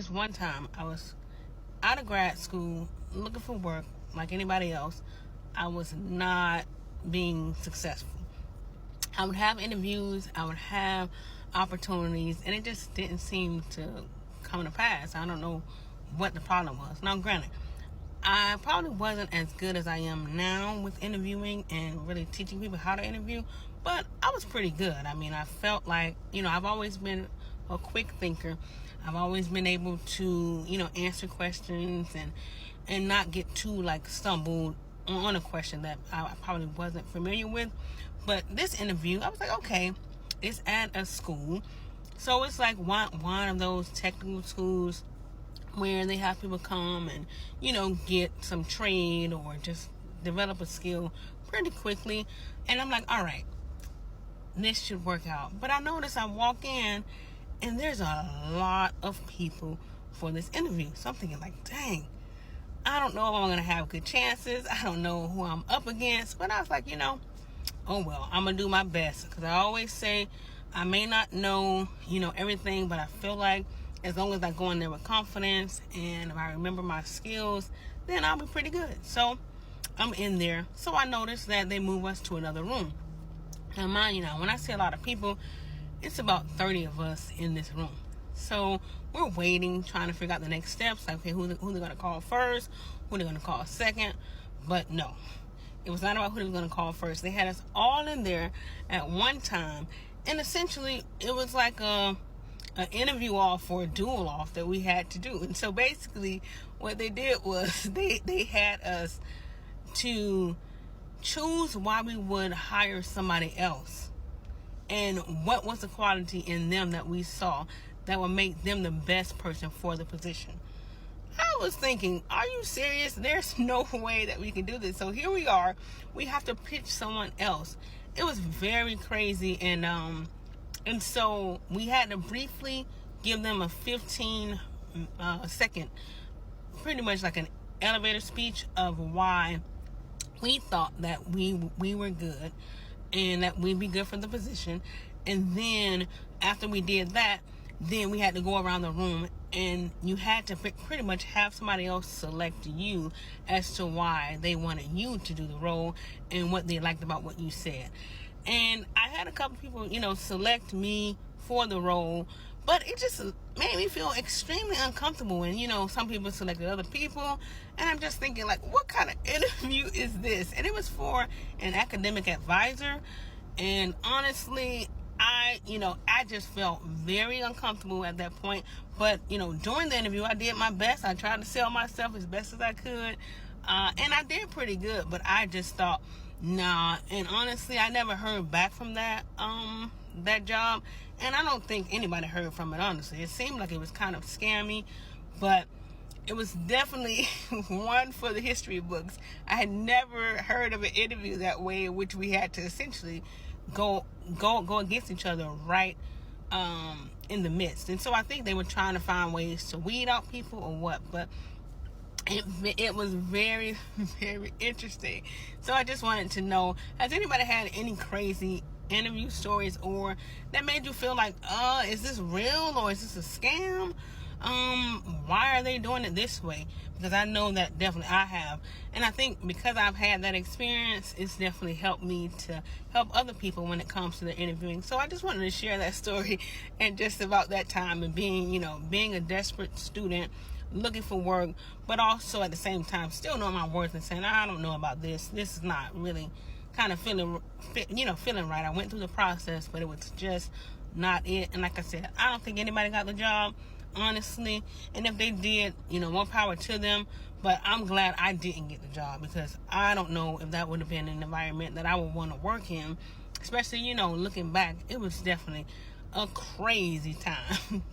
this one time I was out of grad school looking for work like anybody else. I was not being successful. I would have interviews, I would have opportunities, and it just didn't seem to come to pass. I don't know what the problem was. Now, granted, I probably wasn't as good as I am now with interviewing and really teaching people how to interview, but I was pretty good. I mean, I felt like, I've always been a quick thinker. I've always been able to, answer questions and not get too stumbled on a question that I probably wasn't familiar with. But this interview, I was like, okay, it's at a school. So it's like one of those technical schools where they have people come and, get some trade or just develop a skill pretty quickly. And I'm like, all right, this should work out. But I notice I walk in and there's a lot of people for this interview. So I'm thinking like, dang, I don't know if I'm going to have good chances. I don't know who I'm up against. But I was like, oh well, I'm going to do my best. Because I always say I may not know, everything, but I feel like as long as I go in there with confidence and if I remember my skills, then I'll be pretty good. So I'm in there. So I noticed that they move us to another room. Now mind you, when I say a lot of people, it's about 30 of us in this room. So we're waiting, trying to figure out the next steps. Like, okay, who they're going to call first, who they're going to call second. But no, it was not about who they were going to call first. They had us all in there at one time. And essentially, it was like an interview off for a duel off that we had to do. And so basically, what they did was they had us to choose why we would hire somebody else. And what was the quality in them that we saw that would make them the best person for the position. I was thinking, are you serious? There's no way that we can do this. So here we are. We have to pitch someone else. It was very crazy. And so we had to briefly give them a 15 second, pretty much like an elevator speech of why we thought that we were good and that we'd be good for the position. And then after we did that, then we had to go around the room and you had to pretty much have somebody else select you as to why they wanted you to do the role and what they liked about what you said. And I had a couple people, select me for the role, but it just made me feel extremely uncomfortable. And, some people selected other people. And I'm just thinking, like, what kind of interview is this? And it was for an academic advisor. And honestly, I just felt very uncomfortable at that point. But, during the interview, I did my best. I tried to sell myself as best as I could. And I did pretty good. But I just thought, nah. And honestly, I never heard back from that job. And I don't think anybody heard from it, honestly. It seemed like it was kind of scammy. But it was definitely one for the history books. I had never heard of an interview that way in which we had to essentially go against each other right in the midst. And so I think they were trying to find ways to weed out people or what, but it was very, very interesting. So I just wanted to know, has anybody had any crazy interview stories or that made you feel like, is this real or is this a scam? Why are they doing it this way? Because I know that definitely I have. And I think because I've had that experience, it's definitely helped me to help other people when it comes to the interviewing. So I just wanted to share that story and just about that time and being a desperate student looking for work, but also at the same time still knowing my worth and saying, I don't know about this. This is not really kind of feeling right. I went through the process, but it was just not it. And like I said, I don't think anybody got the job, honestly. And if they did, more power to them. But I'm glad I didn't get the job because I don't know if that would have been an environment that I would want to work in. Especially, looking back, it was definitely a crazy time.